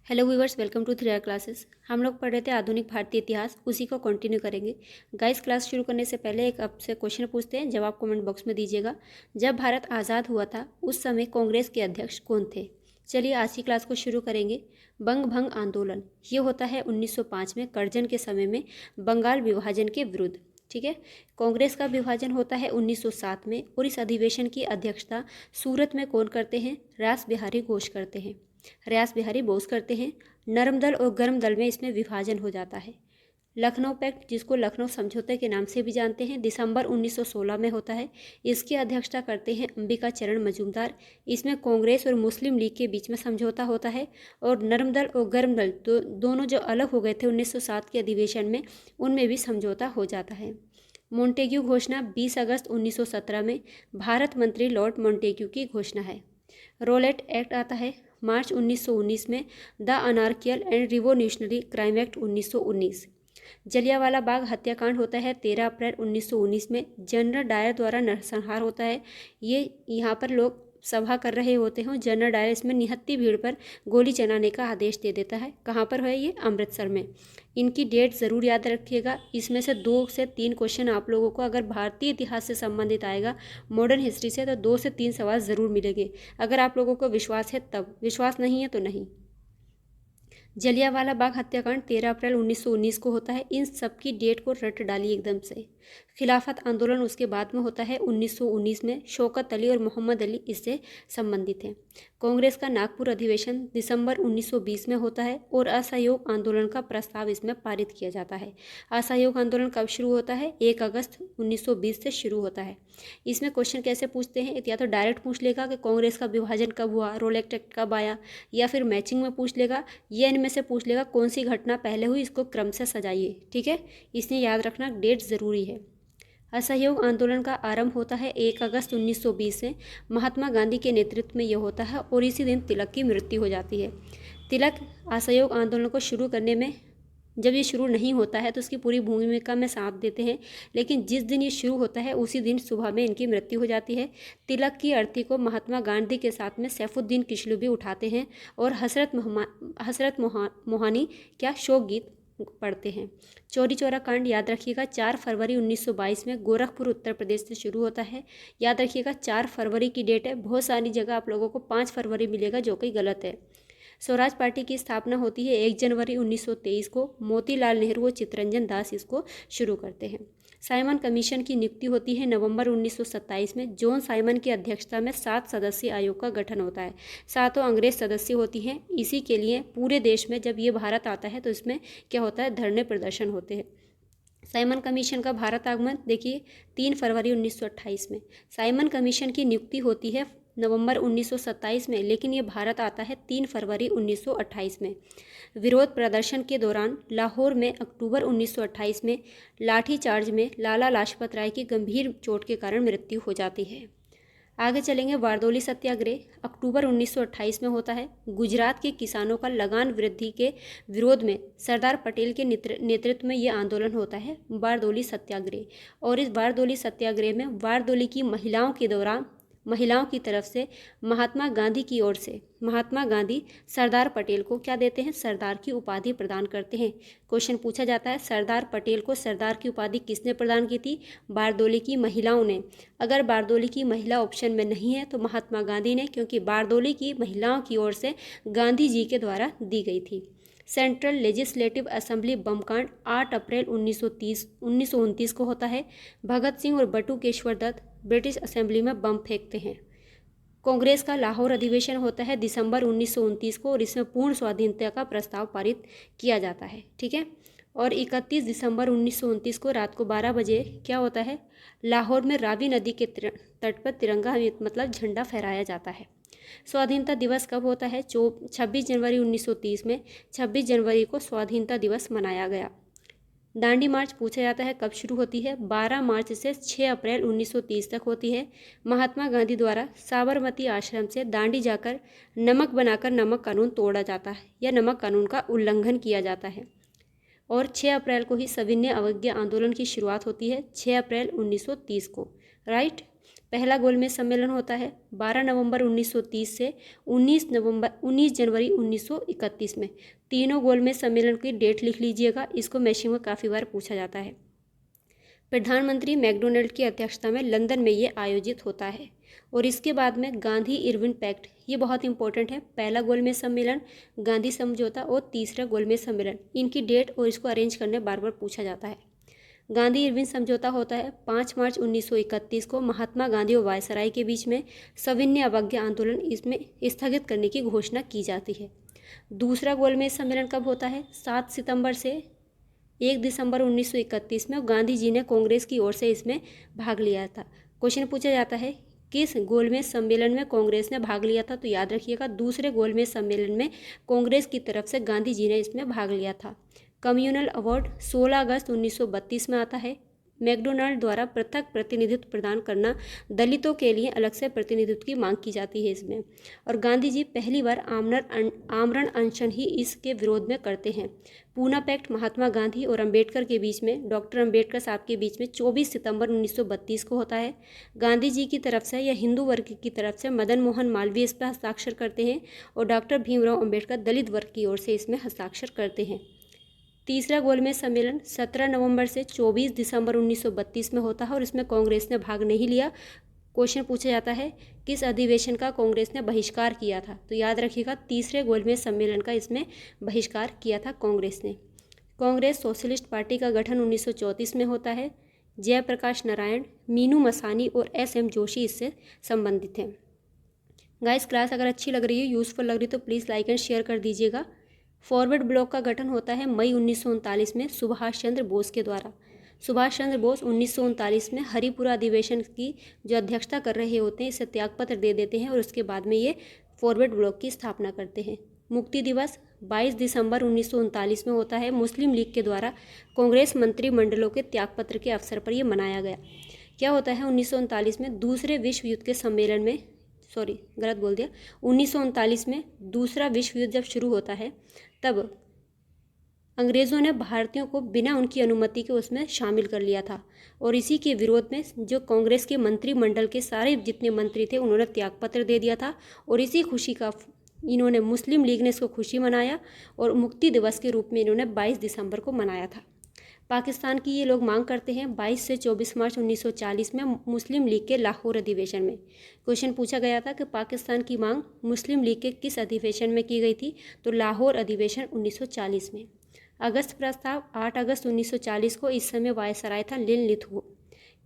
Hello viewers, welcome to 3R classes. हम लोग पढ़ रहे थे आधुनिक भारतीय इतिहास, उसी को कंटिन्यू करेंगे। गाइस, क्लास शुरू करने से पहले एक आपसे क्वेश्चन पूछते हैं, जवाब कमेंट बॉक्स में दीजिएगा। जब भारत आज़ाद हुआ था उस समय कांग्रेस के अध्यक्ष कौन थे? चलिए आज की क्लास को शुरू करेंगे। बंग भंग आंदोलन ये होता है 1905 में करजन के समय में बंगाल विभाजन के विरुद्ध। ठीक है। कांग्रेस का विभाजन होता है 1907 में और इस अधिवेशन की अध्यक्षता सूरत में कौन करते हैं? रास बिहारी घोष करते हैं। रास बिहारी बोस करते हैं। नरम दल और गर्म दल में इसमें विभाजन हो जाता है। लखनऊ पैक्ट, जिसको लखनऊ समझौते के नाम से भी जानते हैं, दिसंबर 1916 में होता है। इसकी अध्यक्षता करते हैं अंबिका चरण मजूमदार। इसमें कांग्रेस और मुस्लिम लीग के बीच में समझौता होता है और नरम दल और गर्म दल दोनों जो अलग हो गए थे 1907 के अधिवेशन में, उनमें भी समझौता हो जाता है। मोंटेग्यू घोषणा 20 अगस्त 1917 में भारत मंत्री लॉर्ड मोंटेग्यू की घोषणा है। रोलेट एक्ट आता है मार्च 1919 में। The anarchical and revolutionary crime act 1919। Jallianwala Bagh हत्याकांड होता है 13 अप्रैल 1919 में। जनरल डायर द्वारा नरसंहार होता है। ये यहाँ पर लोग सभा कर रहे होते हैं। जनरल डायर इसमें निहत्ती भीड़ पर गोली चलाने का आदेश दे देता है। कहाँ पर है ये? अमृतसर में। इनकी डेट ज़रूर याद रखिएगा। इसमें से 2 से 3 क्वेश्चन आप लोगों को अगर भारतीय इतिहास से संबंधित आएगा, मॉडर्न हिस्ट्री से, तो 2 से 3 सवाल ज़रूर मिलेंगे। अगर आप लोगों को विश्वास है तब, विश्वास नहीं है तो नहीं। जलियांवाला बाग हत्याकांड 13 अप्रैल 1919 को होता है। इन सब की डेट को रट डालिए एकदम से। खिलाफत आंदोलन उसके बाद में होता है 1919 में। शौकत अली और मोहम्मद अली इससे संबंधित हैं। कांग्रेस का नागपुर अधिवेशन दिसंबर 1920 में होता है और असहयोग आंदोलन का प्रस्ताव इसमें पारित किया जाता है। असहयोग आंदोलन कब शुरू होता है? 1 अगस्त 1920 से शुरू होता है। इसमें क्वेश्चन कैसे पूछते हैं? या तो डायरेक्ट पूछ लेगा कि कांग्रेस का विभाजन कब हुआ, रोलेट एक्ट कब आया, या फिर मैचिंग में पूछ लेगा, या इनमें से पूछ लेगा कौन सी घटना पहले हुई, इसको क्रम से सजाइए। ठीक है, इसलिए याद रखना डेट ज़रूरी है। असहयोग आंदोलन का आरंभ होता है 1 अगस्त 1920 से। महात्मा गांधी के नेतृत्व में यह होता है और इसी दिन तिलक की मृत्यु हो जाती है। तिलक असहयोग आंदोलन को शुरू करने में, जब ये शुरू नहीं होता है तो उसकी पूरी भूमिका में साथ देते हैं, लेकिन जिस दिन ये शुरू होता है उसी दिन सुबह में इनकी मृत्यु हो जाती है। तिलक की अर्थी को महात्मा गांधी के साथ में सैफुद्दीन किशलू भी उठाते हैं और हसरत मोहानी क्या शोक गीत पढ़ते हैं। चौरी चौरा कांड याद रखिएगा 4 फरवरी 1922 में गोरखपुर उत्तर प्रदेश से शुरू होता है। याद रखिएगा 4 फरवरी की डेट है। बहुत सारी जगह आप लोगों को 5 फरवरी मिलेगा, जो कि गलत है। स्वराज पार्टी की स्थापना होती है 1 जनवरी 1923 को। मोतीलाल नेहरू और चित्तरंजन दास इसको शुरू करते हैं। साइमन कमीशन की नियुक्ति होती है नवंबर 1927 में। जॉन साइमन की अध्यक्षता में 7 सदस्यीय आयोग का गठन होता है। 7 अंग्रेज सदस्य होती हैं। इसी के लिए पूरे देश में जब ये भारत आता है तो इसमें क्या होता है? धरने प्रदर्शन होते हैं। साइमन कमीशन का भारत आगमन देखिए 3 फरवरी 1928 में। साइमन कमीशन की नियुक्ति होती है नवंबर 1927 में, लेकिन ये भारत आता है 3 फरवरी 1928 में। विरोध प्रदर्शन के दौरान लाहौर में अक्टूबर 1928 में लाठीचार्ज में लाला लाजपत राय की गंभीर चोट के कारण मृत्यु हो जाती है। आगे चलेंगे। बारदोली सत्याग्रह अक्टूबर 1928 में होता है। गुजरात के किसानों का लगान वृद्धि के विरोध में सरदार पटेल के नेतृत्व में यह आंदोलन होता है, बारदोली सत्याग्रह। और इस बारदोली सत्याग्रह में बारदोली की महिलाओं की तरफ से महात्मा गांधी की ओर से महात्मा गांधी सरदार पटेल को क्या देते हैं? सरदार की उपाधि प्रदान करते हैं। क्वेश्चन पूछा जाता है सरदार पटेल को सरदार की उपाधि किसने प्रदान की थी? बारदोली की महिलाओं ने। अगर बारदोली की महिला ऑप्शन में नहीं है तो महात्मा गांधी ने, क्योंकि बारदोली की महिलाओं की ओर से गांधी जी के द्वारा दी गई थी। सेंट्रल लेजिस्लेटिव असेंबली बम कांड 8 अप्रैल 1929 को होता है। भगत सिंह और बटुकेश्वर दत्त ब्रिटिश असेंबली में बम फेंकते हैं। कांग्रेस का लाहौर अधिवेशन होता है दिसंबर 1929 को और इसमें पूर्ण स्वाधीनता का प्रस्ताव पारित किया जाता है। ठीक है। और 31 दिसंबर 1929 को रात को 12 बजे क्या होता है? लाहौर में रावी नदी के तट पर तिरंगा मतलब झंडा फहराया जाता है। स्वाधीनता दिवस कब होता है? 26 जनवरी 1930 में। 26 जनवरी को स्वाधीनता दिवस मनाया गया। दांडी मार्च पूछा जाता है कब शुरू होती है? 12 मार्च से 6 अप्रैल 1930 तक होती है। महात्मा गांधी द्वारा साबरमती आश्रम से दांडी जाकर नमक बनाकर नमक कानून तोड़ा जाता है या नमक कानून का उल्लंघन किया जाता है। और 6 अप्रैल को ही सविनय अवज्ञा आंदोलन की शुरुआत होती है, 6 अप्रैल 1930 को। राइट। पहला गोलमेज सम्मेलन होता है 12 नवंबर 1930 से 19 जनवरी 1931 में। तीनों गोलमेज सम्मेलन की डेट लिख लीजिएगा, इसको मैशिंग में काफ़ी बार पूछा जाता है। प्रधानमंत्री मैकडोनल्ड की अध्यक्षता में लंदन में ये आयोजित होता है। और इसके बाद में गांधी इरविन पैक्ट, ये बहुत इंपॉर्टेंट है। पहला गोलमेज सम्मेलन, गांधी समझौता और तीसरा गोलमेज सम्मेलन, इनकी डेट और इसको अरेंज करने बार बार पूछा जाता है। गांधी इरविन समझौता होता है 5 मार्च 1931 को महात्मा गांधी और वायसराय के बीच में सविनय अवज्ञा आंदोलन इसमें स्थगित करने की घोषणा की जाती है। दूसरा गोलमेज सम्मेलन कब होता है? 7 सितंबर से 1 दिसंबर 1931 में। गांधी जी ने कांग्रेस की ओर से इसमें भाग लिया था। क्वेश्चन पूछा जाता है किस गोलमेज सम्मेलन में कांग्रेस ने भाग लिया था? तो याद रखिएगा दूसरे गोलमेज सम्मेलन में कांग्रेस की तरफ से गांधी जी ने इसमें भाग लिया था। कम्युनल अवार्ड 16 अगस्त 1932 में आता है। मैकडोनल्ड द्वारा पृथक प्रतिनिधित्व प्रदान करना, दलितों के लिए अलग से प्रतिनिधित्व की मांग की जाती है इसमें। और गांधी जी पहली बार आमरण अनशन ही इसके विरोध में करते हैं। पूना पैक्ट महात्मा गांधी और अंबेडकर के बीच में, डॉक्टर अंबेडकर साहब के बीच में 24 सितंबर 1932 को होता है। गांधी जी की तरफ से या हिंदू वर्ग की तरफ से मदन मोहन मालवीय इस पर हस्ताक्षर करते हैं और डॉक्टर भीमराव अंबेडकर दलित वर्ग की ओर से इसमें हस्ताक्षर करते हैं। तीसरा गोलमेज सम्मेलन 17 नवंबर से 24 दिसंबर 1932 में होता है और इसमें कांग्रेस ने भाग नहीं लिया। क्वेश्चन पूछा जाता है किस अधिवेशन का कांग्रेस ने बहिष्कार किया था? तो याद रखिएगा तीसरे गोलमेज सम्मेलन का इसमें बहिष्कार किया था कांग्रेस ने। कांग्रेस सोशलिस्ट पार्टी का गठन 1934 में होता है। जयप्रकाश नारायण, मीनू मसानी और SM जोशी इससे संबंधित हैं। गाइस, क्लास अगर अच्छी लग रही है, यूज़फुल लग रही है तो प्लीज़ लाइक एंड शेयर कर दीजिएगा। फॉरवर्ड ब्लॉक का गठन होता है मई 1939 में सुभाष चंद्र बोस के द्वारा। सुभाष चंद्र बोस 1939 में हरिपुरा अधिवेशन की जो अध्यक्षता कर रहे होते हैं, इसे त्यागपत्र दे देते हैं और उसके बाद में ये फॉरवर्ड ब्लॉक की स्थापना करते हैं। मुक्ति दिवस 22 दिसंबर 1939 में होता है। मुस्लिम लीग के द्वारा कांग्रेस मंत्रिमंडलों के त्यागपत्र के अवसर पर यह मनाया गया। क्या होता है 1939 में दूसरे विश्व युद्ध के सम्मेलन में, सॉरी गलत बोल दिया, 1939 में दूसरा विश्व युद्ध जब शुरू होता है तब अंग्रेज़ों ने भारतीयों को बिना उनकी अनुमति के उसमें शामिल कर लिया था और इसी के विरोध में जो कांग्रेस के मंत्रिमंडल के सारे जितने मंत्री थे उन्होंने त्यागपत्र दे दिया था और इसी खुशी का इन्होंने, मुस्लिम लीग ने इसको खुशी मनाया और मुक्ति दिवस के रूप में इन्होंने 22 दिसंबर को मनाया था। पाकिस्तान की ये लोग मांग करते हैं 22 से 24 मार्च 1940 में मुस्लिम लीग के लाहौर अधिवेशन में। क्वेश्चन पूछा गया था कि पाकिस्तान की मांग मुस्लिम लीग के किस अधिवेशन में की गई थी? तो लाहौर अधिवेशन 1940 में। अगस्त प्रस्ताव 8 अगस्त 1940 को, इस समय वायसराय था लिन लिथगो।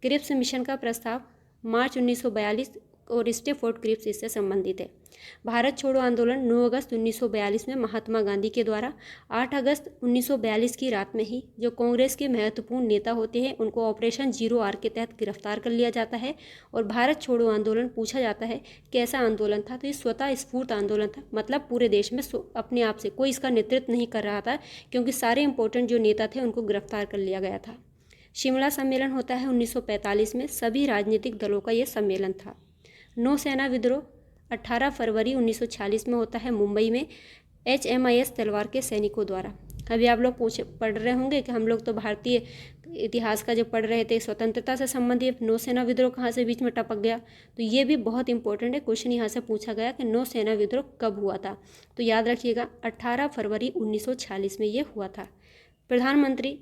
क्रिप्स मिशन का प्रस्ताव मार्च 1942 और स्टेफोर्ड क्रिप्स इससे संबंधित है। भारत छोड़ो आंदोलन 9 अगस्त 1942 में महात्मा गांधी के द्वारा। 8 अगस्त 1942 की रात में ही जो कांग्रेस के महत्वपूर्ण नेता होते हैं उनको ऑपरेशन 0R के तहत गिरफ्तार कर लिया जाता है। और भारत छोड़ो आंदोलन पूछा जाता है कैसा आंदोलन था? तो ये स्वतः स्फूर्त आंदोलन था, मतलब पूरे देश में अपने आप से कोई इसका नेतृत्व नहीं कर रहा था क्योंकि सारे इंपॉर्टेंट जो नेता थे उनको गिरफ्तार कर लिया गया था। शिमला सम्मेलन होता है 1945 में, सभी राजनीतिक दलों का ये सम्मेलन था। नौसेना विद्रोह 18 फरवरी 1946 में होता है मुंबई में HMIS तलवार के सैनिकों द्वारा। अभी आप लोग पढ़ रहे होंगे कि हम लोग तो भारतीय इतिहास का जो पढ़ रहे थे स्वतंत्रता से संबंधित, नौसेना विद्रोह कहाँ से बीच में टपक गया? तो ये भी बहुत इंपॉर्टेंट है, क्वेश्चन यहाँ से पूछा गया कि नौसेना विद्रोह कब हुआ था? तो याद रखिएगा 18 फरवरी 1946 में ये हुआ था। प्रधानमंत्री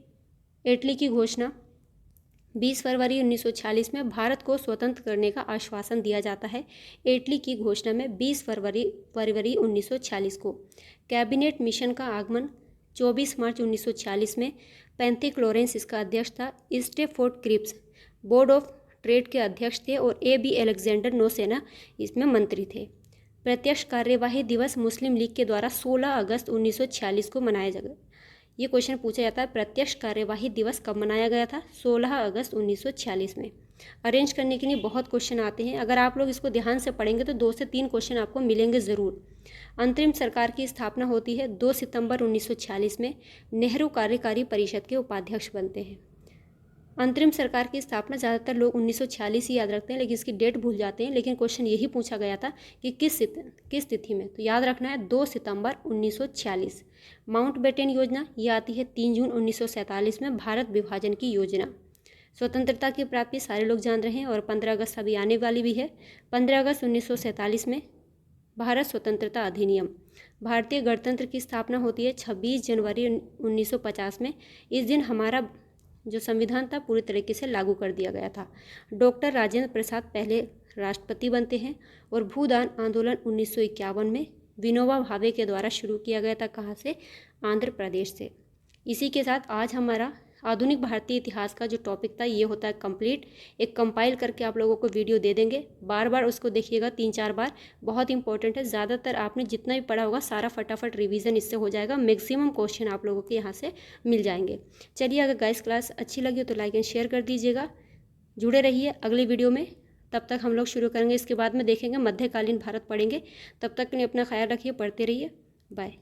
इटली की घोषणा 20 फरवरी 1946 में भारत को स्वतंत्र करने का आश्वासन दिया जाता है। इटली की घोषणा में 20 फरवरी 1946 को। कैबिनेट मिशन का आगमन 24 मार्च 1946 में। पैंथिक लॉरेंस इसका अध्यक्ष था। Stafford Cripps board of trade के अध्यक्ष थे और AB अलेक्जेंडर नौसेना इसमें मंत्री थे। प्रत्यक्ष कार्यवाही दिवस मुस्लिम लीग के द्वारा 16 अगस्त 1946 को मनाया जाएगा। ये क्वेश्चन पूछा जाता है प्रत्यक्ष कार्यवाही दिवस कब मनाया गया था? 16 अगस्त 1946 में। अरेंज करने के लिए बहुत क्वेश्चन आते हैं, अगर आप लोग इसको ध्यान से पढ़ेंगे तो 2 से 3 क्वेश्चन आपको मिलेंगे ज़रूर। अंतरिम सरकार की स्थापना होती है 2 सितंबर 1946 में। नेहरू कार्यकारी परिषद के उपाध्यक्ष बनते हैं। अंतरिम सरकार की स्थापना ज़्यादातर लोग 1946 ही याद रखते हैं लेकिन इसकी डेट भूल जाते हैं, लेकिन क्वेश्चन यही पूछा गया था कि किस तिथि में? तो याद रखना है 2 सितंबर 1946। माउंटबेटन योजना ये आती है 3 जून 1947 में, भारत विभाजन की योजना। स्वतंत्रता की प्राप्ति सारे लोग जान रहे हैं और 15 अगस्त अभी आने वाली भी है। 15 अगस्त 1947 में भारत स्वतंत्रता अधिनियम। भारतीय गणतंत्र की स्थापना होती है 26 जनवरी 1950 में। इस दिन हमारा जो संविधान था पूरी तरीके से लागू कर दिया गया था। डॉक्टर राजेंद्र प्रसाद पहले राष्ट्रपति बनते हैं और भूदान आंदोलन 1951 में विनोबा भावे के द्वारा शुरू किया गया था। कहाँ से? आंध्र प्रदेश से। इसी के साथ आज हमारा आधुनिक भारतीय इतिहास का जो टॉपिक था ये होता है कंप्लीट। एक कंपाइल करके आप लोगों को वीडियो दे देंगे, बार बार उसको देखिएगा 3-4 बार, बहुत इंपॉर्टेंट है। ज़्यादातर आपने जितना भी पढ़ा होगा सारा फटाफट रिवीजन इससे हो जाएगा। मैक्सिमम क्वेश्चन आप लोगों के यहाँ से मिल जाएंगे। चलिए, अगर गाइस क्लास अच्छी लगी हो तो लाइक एंड शेयर कर दीजिएगा। जुड़े रहिए अगली वीडियो में। तब तक हम लोग शुरू करेंगे, इसके बाद में देखेंगे मध्यकालीन भारत पढ़ेंगे। तब तक के लिए अपना ख्याल रखिए, पढ़ते रहिए। बाय।